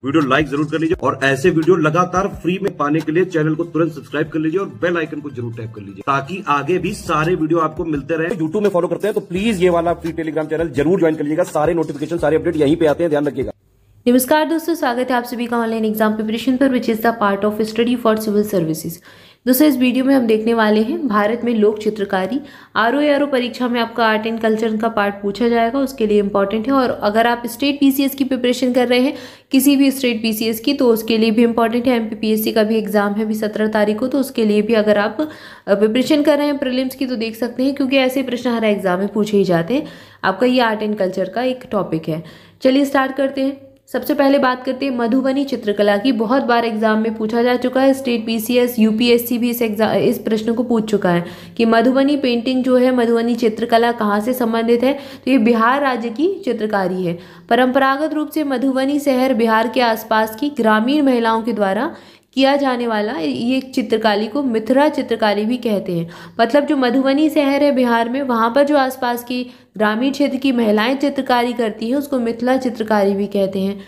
Video like जरूर कर लीजिए और ऐसे वीडियो लगातार फ्री में पाने के लिए चैनल को तुरंत सब्सक्राइब कर लीजिए और बेल आइकन को जरूर टैप कर लीजिए ताकि आगे भी सारे वीडियो आपको मिलते रहे। यूट्यूब में फॉलो करते हैं तो प्लीज ये वाला फ्री टेलीग्राम चैनल जरूर ज्वाइन कर लीजिएगा। सारे नोटिफिकेशन सारे अपडेट यहीं पे आते हैं, ध्यान रखिएगा। नमस्कार दोस्तों, स्वागत है आप सभी का ऑनलाइन एग्जाम प्रिपरेशन पर which is the part of study for civil services. दोस्तों इस वीडियो में हम देखने वाले हैं भारत में लोक चित्रकारी। आरओ परीक्षा में आपका आर्ट एंड कल्चर का पार्ट पूछा जाएगा, उसके लिए इंपॉर्टेंट है। और अगर आप स्टेट पीसीएस की प्रिपरेशन कर रहे हैं, किसी भी स्टेट पीसीएस की, तो उसके लिए भी इंपॉर्टेंट है। एमपीपीएससी का भी एग्जाम है अभी 17 तारीख को, तो उसके लिए भी अगर आप प्रिपरेशन कर रहे हैं प्रीलिम्स की तो देख सकते हैं, क्योंकि ऐसे प्रश्न हर एग्जाम में पूछे ही जाते हैं। आपका ये आर्ट एंड कल्चर का एक टॉपिक है। चलिए स्टार्ट करते हैं। सबसे पहले बात करते हैं मधुबनी चित्रकला की। बहुत बार एग्जाम में पूछा जा चुका है, स्टेट पीसीएस यूपीएससी भी इस प्रश्न को पूछ चुका है कि मधुबनी पेंटिंग जो है, मधुबनी चित्रकला कहाँ से संबंधित है। तो ये बिहार राज्य की चित्रकारी है। परंपरागत रूप से मधुबनी शहर बिहार के आसपास की ग्रामीण महिलाओं के द्वारा किया जाने वाला ये चित्रकारी को मिथिला चित्रकारी भी कहते हैं। मतलब जो मधुबनी शहर है बिहार में, वहाँ पर जो आसपास की ग्रामीण क्षेत्र की महिलाएं चित्रकारी करती हैं उसको मिथिला चित्रकारी भी कहते हैं।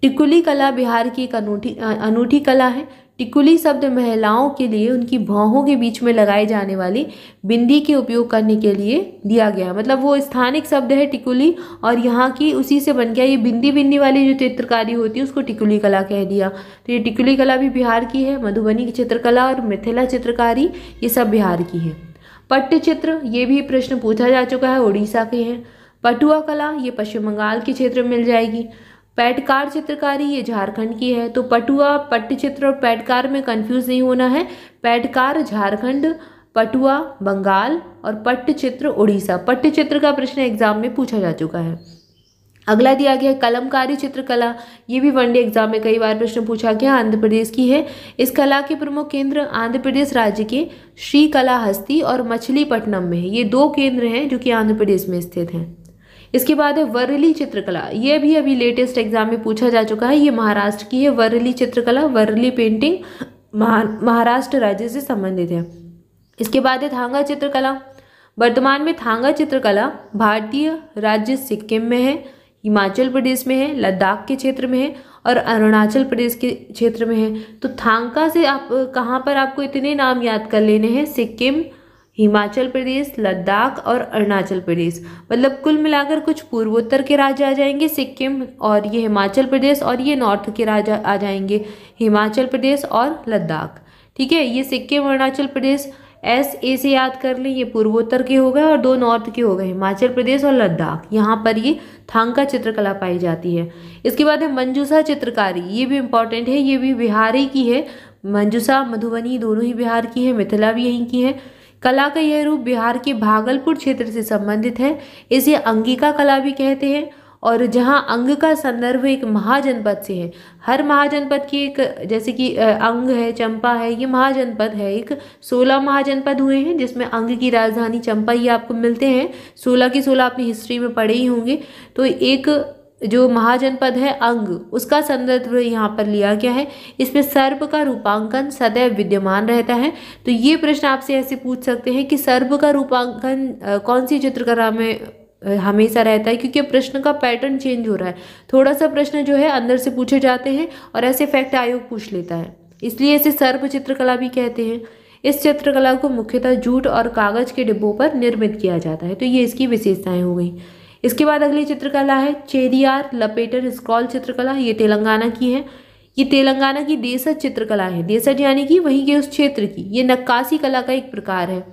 टिकुली कला बिहार की एक अनूठी कला है। टिकुली शब्द महिलाओं के लिए उनकी भौहों के बीच में लगाई जाने वाली बिंदी के उपयोग करने के लिए दिया गया। मतलब वो स्थानिक शब्द है टिकुली, और यहाँ की उसी से बन गया। ये बिंदी वाली जो चित्रकारी होती है उसको टिकुली कला कह दिया। तो ये टिकुली कला भी बिहार की है। मधुबनी की चित्रकला और मिथिला चित्रकारी ये सब बिहार की है। पट्टचित्र, ये भी प्रश्न पूछा जा चुका है, उड़ीसा के हैं। पटुआ कला ये पश्चिम बंगाल के क्षेत्र में मिल जाएगी। पैटकार चित्रकारी ये झारखंड की है। तो पटुआ, पट्टचित्र और पैटकार में कंफ्यूज नहीं होना है। पैटकार झारखंड, पटुआ बंगाल और पट्टचित्र उड़ीसा। पट्टचित्र का प्रश्न एग्जाम में पूछा जा चुका है। अगला दिया गया है कलमकारी चित्रकला। ये भी वनडे एग्जाम में कई बार प्रश्न पूछा गया, आंध्र प्रदेश की है। इस कला के प्रमुख केंद्र आंध्र प्रदेश राज्य के श्रीकालाहस्ती और मछलीपट्टनम में है। ये दो केंद्र हैं जो कि आंध्र प्रदेश में स्थित हैं। इसके बाद है वर्ली चित्रकला। ये भी अभी लेटेस्ट एग्जाम में पूछा जा चुका है। ये महाराष्ट्र की है। वर्ली चित्रकला, वर्ली पेंटिंग महाराष्ट्र राज्य से संबंधित है। इसके बाद है थांगा चित्रकला। वर्तमान में थांगा चित्रकला भारतीय राज्य सिक्किम में है, हिमाचल प्रदेश में है, लद्दाख के क्षेत्र में है और अरुणाचल प्रदेश के क्षेत्र में है। तो थांगा से आप कहाँ पर आपको इतने नाम याद कर लेने हैं, सिक्किम, हिमाचल प्रदेश, लद्दाख और अरुणाचल प्रदेश। मतलब कुल मिलाकर कुछ पूर्वोत्तर के राज्य आ जाएंगे, सिक्किम और ये हिमाचल प्रदेश, और ये नॉर्थ के राज्य आ जाएंगे, हिमाचल प्रदेश और लद्दाख। ठीक है, ये सिक्किम अरुणाचल प्रदेश ए से याद कर लें, ये पूर्वोत्तर के हो गए, और दो नॉर्थ के हो गए, हिमाचल प्रदेश और लद्दाख। यहाँ पर ये थांगा चित्रकला पाई जाती है। इसके बाद है मंजूषा चित्रकारी। ये भी इंपॉर्टेंट है, ये भी बिहार ही की है। मंजूषा मधुबनी दोनों ही बिहार की है, मिथिला भी यहीं की है। कला का यह रूप बिहार के भागलपुर क्षेत्र से संबंधित है। इसे अंगिका कला भी कहते हैं, और जहां अंग का संदर्भ एक महाजनपद से है। हर महाजनपद की एक, जैसे कि अंग है, चंपा है, ये महाजनपद है। एक 16 महाजनपद हुए हैं जिसमें अंग की राजधानी चंपा ये आपको मिलते हैं। 16 की 16 आपने हिस्ट्री में पढ़े ही होंगे। तो एक जो महाजनपद है अंग, उसका संदर्भ यहाँ पर लिया गया है। इसमें सर्प का रूपांकन सदैव विद्यमान रहता है। तो ये प्रश्न आपसे ऐसे पूछ सकते हैं कि सर्प का रूपांकन कौन सी चित्रकला में हमेशा रहता है, क्योंकि प्रश्न का पैटर्न चेंज हो रहा है। थोड़ा सा प्रश्न जो है अंदर से पूछे जाते हैं और ऐसे फैक्ट आयोग पूछ लेता है, इसलिए इसे सर्प चित्रकला भी कहते हैं। इस चित्रकला को मुख्यतः जूट और कागज के डिब्बों पर निर्मित किया जाता है। तो ये इसकी विशेषताएं हो गई। इसके बाद अगली चित्रकला है चेरियार लपेटर स्क्रॉल चित्रकला। ये तेलंगाना की है। ये तेलंगाना की देसज चित्रकला है। देसज यानी कि वहीं के उस क्षेत्र की। ये नक्काशी कला का एक प्रकार है।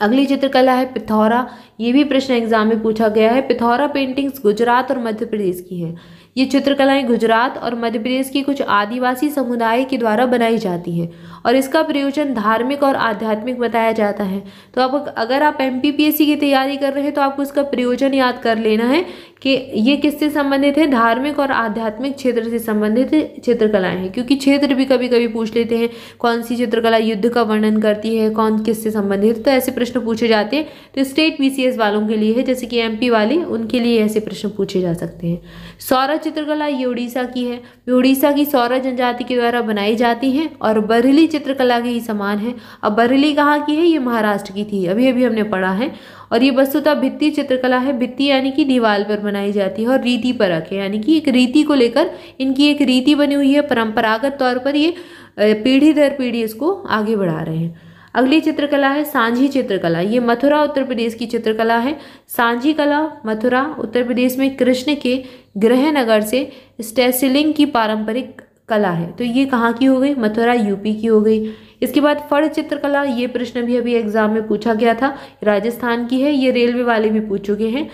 अगली चित्रकला है पिथौरा। ये भी प्रश्न एग्जाम में पूछा गया है। पिथौरा पेंटिंग्स गुजरात और मध्य प्रदेश की है। ये चित्रकलाएं गुजरात और मध्य प्रदेश की कुछ आदिवासी समुदाय के द्वारा बनाई जाती हैं और इसका प्रयोजन धार्मिक और आध्यात्मिक बताया जाता है। तो अब अगर आप एमपीपीएससी की तैयारी कर रहे हैं तो आपको इसका प्रयोजन याद कर लेना है कि ये किससे संबंधित है, धार्मिक और आध्यात्मिक क्षेत्र से संबंधित चित्रकलाएं हैं। क्योंकि क्षेत्र भी कभी कभी पूछ लेते हैं, कौन सी चित्रकला युद्ध का वर्णन करती है, कौन किससे संबंधित, तो ऐसे प्रश्न पूछे जाते हैं। तो स्टेट पीसीएस वालों के लिए है, जैसे कि एमपी वाले, उनके लिए ऐसे प्रश्न पूछे जा सकते हैं। सौरा चित्रकला ये उड़ीसा की है। ये उड़ीसा की सौरा जनजाति के द्वारा बनाई जाती है और बरहली चित्रकला के ही समान है। अब बरहली कहाँ की है, ये महाराष्ट्र की थी, अभी अभी हमने पढ़ा है। और ये वस्तुतः भित्ति चित्रकला है। भित्ति यानी कि दीवार पर बनाई जाती है, और रीति परक है यानी कि एक रीति को लेकर इनकी एक रीति बनी हुई है। परंपरागत तौर पर ये पीढ़ी दर पीढ़ी इसको आगे बढ़ा रहे हैं। अगली चित्रकला है सांझी चित्रकला। ये मथुरा उत्तर प्रदेश की चित्रकला है। सांझी कला मथुरा उत्तर प्रदेश में कृष्ण के गृहनगर से स्टेसिलिंग की पारंपरिक कला है। तो ये कहाँ की हो गई? मथुरा यूपी की हो गई। इसके बाद फड़ चित्रकला, ये प्रश्न भी अभी एग्जाम में पूछा गया था, राजस्थान की है। ये रेलवे वाले भी पूछ चुके हैं।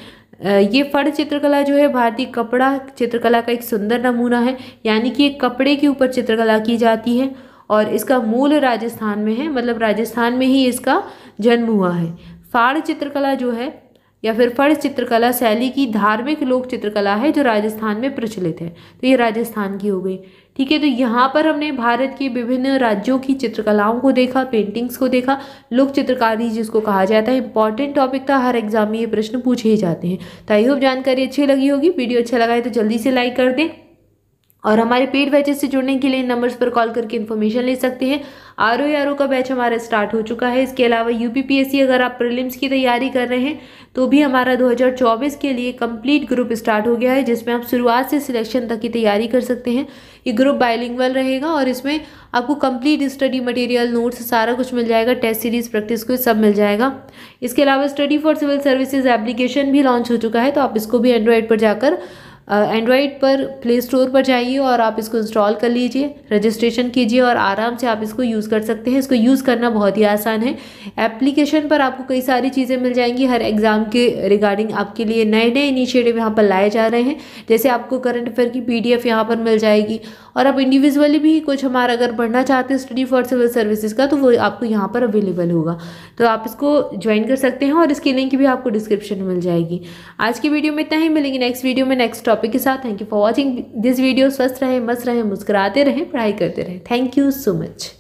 ये फड़ चित्रकला जो है भारतीय कपड़ा चित्रकला का एक सुंदर नमूना है, यानी कि एक कपड़े के ऊपर चित्रकला की जाती है और इसका मूल राजस्थान में है, मतलब राजस्थान में ही इसका जन्म हुआ है। फाड़ चित्रकला जो है या फिर फड़ चित्रकला शैली की धार्मिक लोक चित्रकला है जो राजस्थान में प्रचलित है। तो ये राजस्थान की हो गई। ठीक है, तो यहाँ पर हमने भारत के विभिन्न राज्यों की चित्रकलाओं को देखा, पेंटिंग्स को देखा, लोक चित्रकारी जिसको कहा जाता है। इंपॉर्टेंट टॉपिक था, हर एग्जाम में ये प्रश्न पूछे ही जाते हैं। तो आई होप जानकारी अच्छी लगी होगी। वीडियो अच्छा लगा है तो जल्दी से लाइक कर दें, और हमारे पेड बैचेस से जुड़ने के लिए नंबर्स पर कॉल करके इन्फॉर्मेशन ले सकते हैं। आरओ का बैच हमारा स्टार्ट हो चुका है। इसके अलावा यूपीपीएससी अगर आप प्रीलिम्स की तैयारी कर रहे हैं तो भी हमारा 2024 के लिए कंप्लीट ग्रुप स्टार्ट हो गया है, जिसमें आप शुरुआत से सिलेक्शन तक की तैयारी कर सकते हैं। ये ग्रुप बाइलिंगुअल रहेगा और इसमें आपको कंप्लीट स्टडी मटेरियल, नोट्स, सारा कुछ मिल जाएगा। टेस्ट सीरीज, प्रैक्टिस क्विज सब मिल जाएगा। इसके अलावा study for civil services application भी लॉन्च हो चुका है, तो आप इसको भी एंड्रॉयड पर जाकर एंड्रॉयड पर प्ले स्टोर पर जाइए और आप इसको इंस्टॉल कर लीजिए, रजिस्ट्रेशन कीजिए और आराम से आप इसको यूज़ कर सकते हैं। इसको यूज़ करना बहुत ही आसान है। एप्लीकेशन पर आपको कई सारी चीज़ें मिल जाएंगी। हर एग्जाम के रिगार्डिंग आपके लिए नए नए इनिशिएटिव यहाँ पर लाए जा रहे हैं। जैसे आपको करंट अफेयर की PDF यहाँ पर मिल जाएगी, और आप इंडिविजुअली भी कुछ हमारा अगर पढ़ना चाहते हैं स्टडी फॉर सिविल सर्विसेज का, तो वो आपको यहाँ पर अवेलेबल होगा। तो आप इसको ज्वाइन कर सकते हैं और इसकी लिंक भी आपको डिस्क्रिप्शन में मिल जाएगी। आज की वीडियो में इतना ही, मिलेंगे नेक्स्ट वीडियो में नेक्स्ट टॉपिक के साथ। Thank you for watching this video. स्वस्थ रहें, मस्त रहें, मुस्कुराते रहें, पढ़ाई करते रहें। Thank you so much.